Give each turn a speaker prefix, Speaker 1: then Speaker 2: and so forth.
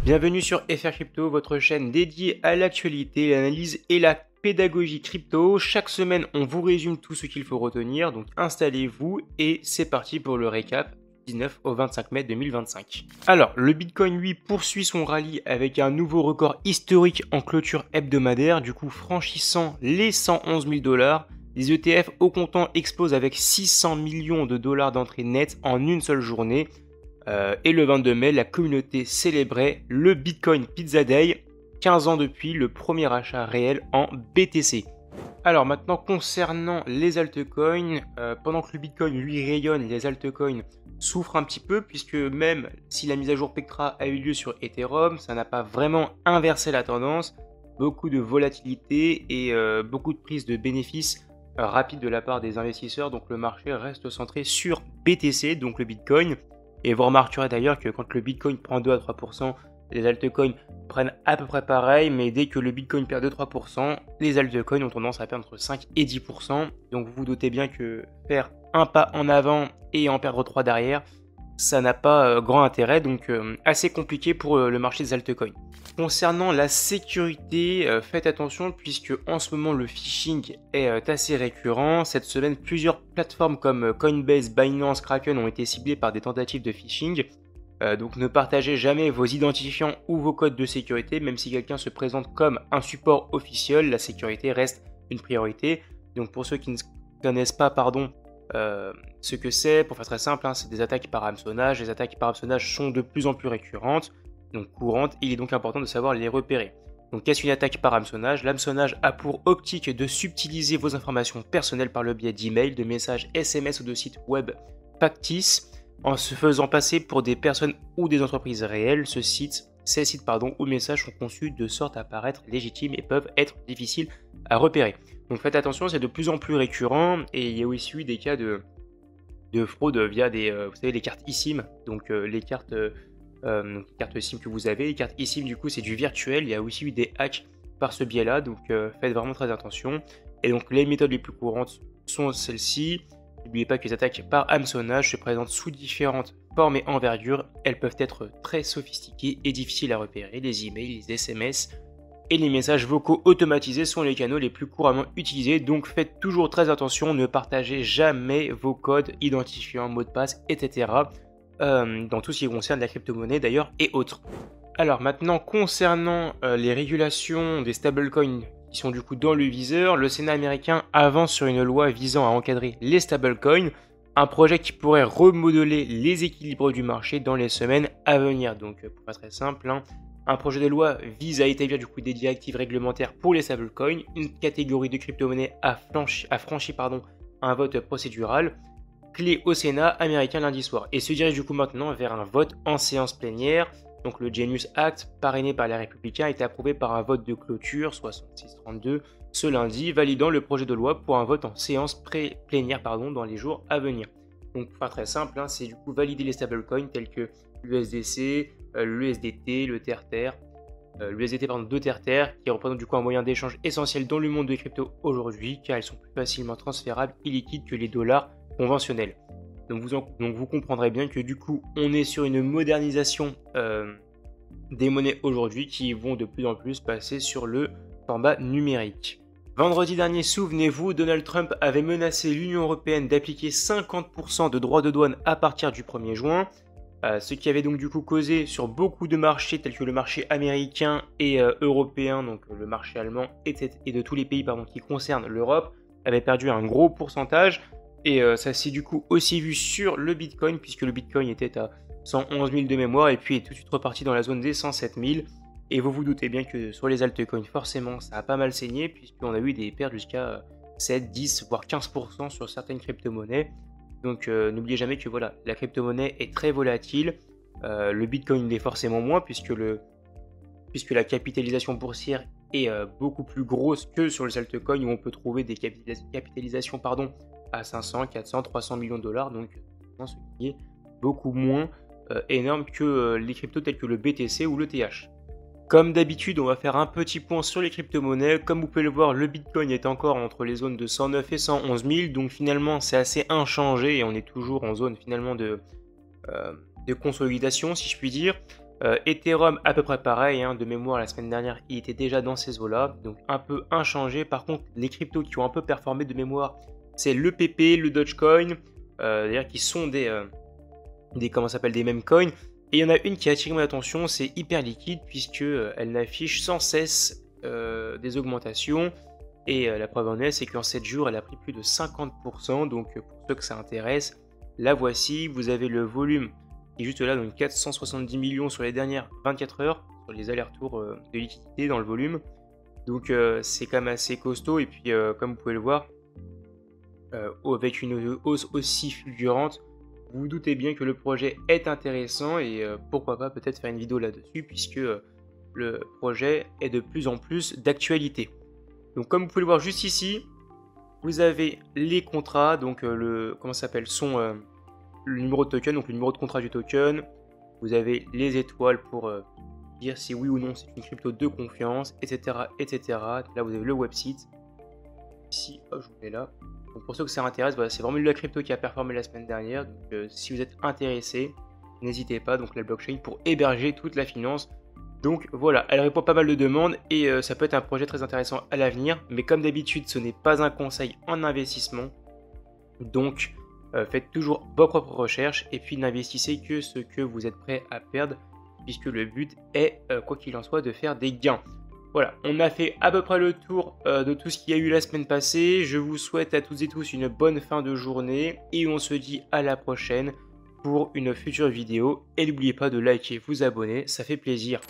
Speaker 1: Bienvenue sur FR Crypto, votre chaîne dédiée à l'actualité, l'analyse et la pédagogie crypto. Chaque semaine, on vous résume tout ce qu'il faut retenir, donc installez-vous et c'est parti pour le récap du 19 au 25 mai 2025. Alors, le Bitcoin, lui, poursuit son rallye avec un nouveau record historique en clôture hebdomadaire, du coup franchissant les 111 000 $. Les ETF au comptant explosent avec 600 millions de dollars d'entrée nette en une seule journée. Et le 22 mai, la communauté célébrait le Bitcoin Pizza Day, 15 ans depuis le premier achat réel en BTC. Alors maintenant, concernant les altcoins, pendant que le Bitcoin lui rayonne, les altcoins souffrent un petit peu, puisque même si la mise à jour Pectra a eu lieu sur Ethereum, ça n'a pas vraiment inversé la tendance. Beaucoup de volatilité et beaucoup de prise de bénéfices rapides de la part des investisseurs, donc le marché reste centré sur BTC, donc le Bitcoin. Et vous remarquerez d'ailleurs que quand le Bitcoin prend 2 à 3%, les altcoins prennent à peu près pareil, mais dès que le Bitcoin perd 2-3%, les altcoins ont tendance à perdre entre 5 et 10%. Donc vous vous doutez bien que faire un pas en avant et en perdre 3 derrière, ça n'a pas grand intérêt, donc assez compliqué pour le marché des altcoins. Concernant la sécurité, faites attention puisque en ce moment le phishing est assez récurrent. Cette semaine, plusieurs plateformes comme Coinbase, Binance, Kraken ont été ciblées par des tentatives de phishing. Donc ne partagez jamais vos identifiants ou vos codes de sécurité, même si quelqu'un se présente comme un support officiel, la sécurité reste une priorité. Donc pour ceux qui ne connaissent pas, ce que c'est, pour faire très simple, c'est des attaques par hameçonnage. Les attaques par hameçonnage sont de plus en plus récurrentes, donc courantes, il est donc important de savoir les repérer. Donc qu'est-ce qu'une attaque par hameçonnage? L'hameçonnage a pour optique de subtiliser vos informations personnelles par le biais d'emails, de messages SMS ou de sites web factices, en se faisant passer pour des personnes ou des entreprises réelles. Ces sites ou messages sont conçus de sorte à paraître légitimes et peuvent être difficiles à repérer. Donc faites attention, c'est de plus en plus récurrent et il y a aussi eu des cas de fraude via vous savez, les cartes eSIM, donc les cartes SIM que vous avez. Les cartes eSIM, du coup, c'est du virtuel. Il y a aussi eu des hacks par ce biais-là, donc faites vraiment très attention. Et donc les méthodes les plus courantes sont celles-ci. N'oubliez pas que les attaques par hameçonnage se présentent sous différentes formes et envergures. Elles peuvent être très sophistiquées et difficiles à repérer. Les emails, les SMS et les messages vocaux automatisés sont les canaux les plus couramment utilisés. Donc faites toujours très attention, ne partagez jamais vos codes, identifiants, mots de passe, etc. Dans tout ce qui concerne la crypto-monnaie d'ailleurs et autres. Alors maintenant, concernant les régulations des stablecoins qui sont du coup dans le viseur, le Sénat américain avance sur une loi visant à encadrer les stablecoins, un projet qui pourrait remodeler les équilibres du marché dans les semaines à venir. Donc pour faire très simple, un projet de loi vise à établir du coup des directives réglementaires pour les stablecoins. Une catégorie de crypto-monnaies a franchi un vote procédural clé au Sénat américain lundi soir et se dirige du coup maintenant vers un vote en séance plénière. Donc le Genius Act, parrainé par les Républicains, a été approuvé par un vote de clôture 66-32 ce lundi, validant le projet de loi pour un vote en séance plénière dans les jours à venir. Donc pour faire très simple, c'est du coup valider les stablecoins tels que l'USDC, l'USDT, le Terre, l'USDT de Terre, qui représentent du coup un moyen d'échange essentiel dans le monde des cryptos aujourd'hui, car elles sont plus facilement transférables et liquides que les dollars conventionnels. Donc vous comprendrez bien que du coup on est sur une modernisation des monnaies aujourd'hui qui vont de plus en plus passer sur le format numérique. Vendredi dernier, souvenez-vous, Donald Trump avait menacé l'Union européenne d'appliquer 50% de droits de douane à partir du 1er juin, ce qui avait donc du coup causé sur beaucoup de marchés tels que le marché américain et européen, donc le marché allemand et de tous les pays qui concernent l'Europe, avait perdu un gros pourcentage. Et ça s'est du coup aussi vu sur le Bitcoin, puisque le Bitcoin était à 111 000 de mémoire et puis est tout de suite reparti dans la zone des 107 000. Et vous vous doutez bien que sur les altcoins, forcément, ça a pas mal saigné, puisqu'on a eu des pertes jusqu'à 7, 10, voire 15% sur certaines crypto-monnaies. Donc n'oubliez jamais que voilà, la crypto-monnaie est très volatile. Le Bitcoin l'est forcément moins, puisque la capitalisation boursière est beaucoup plus grosse que sur les altcoins, où on peut trouver des capitalisations à 500, 400, 300 millions de dollars, donc ce qui est beaucoup moins énorme que les cryptos tels que le BTC ou le TH. Comme d'habitude, on va faire un petit point sur les crypto-monnaies. Comme vous pouvez le voir, le Bitcoin est encore entre les zones de 109 et 111 000. Donc finalement, c'est assez inchangé et on est toujours en zone finalement de consolidation, si je puis dire. Ethereum, à peu près pareil. Hein, de mémoire, la semaine dernière, il était déjà dans ces eaux-là. Donc un peu inchangé. Par contre, les cryptos qui ont un peu performé de mémoire, c'est le PP, le Dogecoin. D'ailleurs, qui sont des meme coins. Et il y en a une qui a attiré mon attention, c'est Hyperliquid, puisque elle n'affiche sans cesse des augmentations. Et la preuve en est, c'est qu'en 7 jours, elle a pris plus de 50%. Donc pour ceux que ça intéresse, la voici. Vous avez le volume qui est juste là, donc 470 millions sur les dernières 24 heures, sur les allers-retours de liquidité dans le volume. Donc c'est quand même assez costaud. Et puis comme vous pouvez le voir, avec une hausse aussi fulgurante, vous vous doutez bien que le projet est intéressant et pourquoi pas peut-être faire une vidéo là-dessus puisque le projet est de plus en plus d'actualité. Donc comme vous pouvez le voir juste ici, vous avez les contrats, donc le numéro de token, donc le numéro de contrat du token. Vous avez les étoiles pour dire si oui ou non c'est une crypto de confiance, etc., etc. Là vous avez le website. Ici, hop, je vous mets là. Donc pour ceux que ça intéresse, voilà, c'est vraiment la crypto qui a performé la semaine dernière. Donc si vous êtes intéressé, n'hésitez pas, donc la blockchain pour héberger toute la finance. Donc voilà, elle répond pas mal de demandes et ça peut être un projet très intéressant à l'avenir. Mais comme d'habitude, ce n'est pas un conseil en investissement. Donc faites toujours vos propres recherches et puis n'investissez que ce que vous êtes prêt à perdre, puisque le but est, quoi qu'il en soit, de faire des gains. Voilà, on a fait à peu près le tour de tout ce qu'il y a eu la semaine passée. Je vous souhaite à toutes et tous une bonne fin de journée et on se dit à la prochaine pour une future vidéo. Et n'oubliez pas de liker, vous abonner, ça fait plaisir.